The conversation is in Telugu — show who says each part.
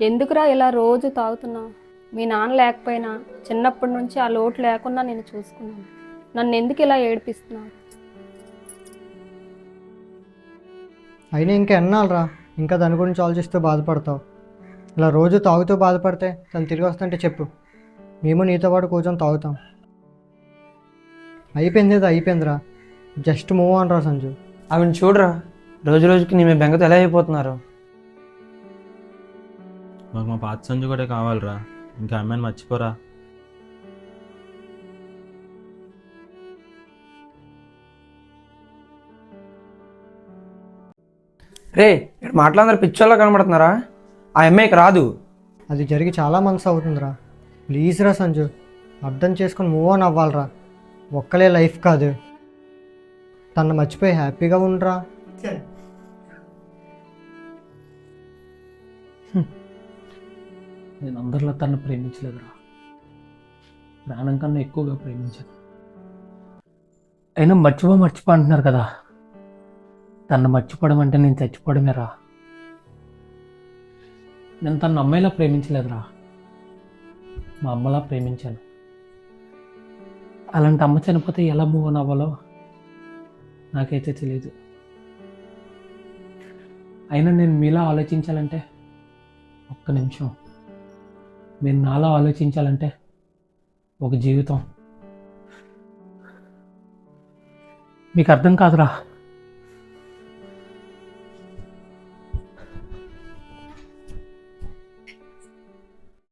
Speaker 1: ఎందుకురా ఇలా రోజు తాగుతున్నావు? మీ నాన్న లేకపోయినా చిన్నప్పటి నుంచి ఆ లోటు లేకుండా నేను చూసుకున్నాను. నన్ను ఎందుకు ఇలా ఏడిపిస్తున్నావు?
Speaker 2: అయినా ఇంకా ఎన్నాళ్ళరా ఇంకా దాని గురించి ఆలోచిస్తూ బాధపడతావు? ఇలా రోజు తాగుతూ బాధపడితే తను తిరిగి వస్తుంటే చెప్పు, మేము నీతో పాటు కూర్చొని తాగుతాం. అయిపోయింది అది అయిపోయిందిరా, జస్ట్ మూవ్ ఆన్ రా సంజు.
Speaker 3: ఆమెను చూడరా, రోజు రోజుకి నీ మీద బెంగతో ఎలా అయిపోతున్నారు.
Speaker 4: మాకు మా పాత సంజు కూడా కావాలిరా, ఇంకా అమ్మాయిని మర్చిపోరా.
Speaker 3: రే, ఇక్కడ మాట్లాడారు పిచ్చోళ్ళ కనబడుతున్నారా? ఆ అమ్మాయికి రాదు.
Speaker 2: అది జరిగి చాలా మంత్స్ అవుతుందిరా. ప్లీజ్ రా సంజు, అర్థం చేసుకొని మూవ్ ఆన్ అవ్వాలిరా. ఒక్కలే లైఫ్ కాదు, తను మర్చిపోయి హ్యాపీగా ఉండరా.
Speaker 5: నేను అందరిలో తను ప్రేమించలేదురా, ప్రాణం కన్నా ఎక్కువగా ప్రేమించాను. అయినా మర్చిపో అంటున్నారు కదా, తను మర్చిపోవడం అంటే నేను చచ్చిపోవడమేరా. నేను తను అమ్మాయిలా ప్రేమించలేదురా, మా అమ్మలా ప్రేమించాను. అలాంటి అమ్మ చనిపోతే ఎలా మూవ్ ఆన్ అవ్వాలో నాకైతే తెలియదు. అయినా నేను మీలా ఆలోచించాలంటే ఒక్క నిమిషం, మీరు నాలా ఆలోచించాలంటే ఒక జీవితం. మీకు అర్థం కాదురా.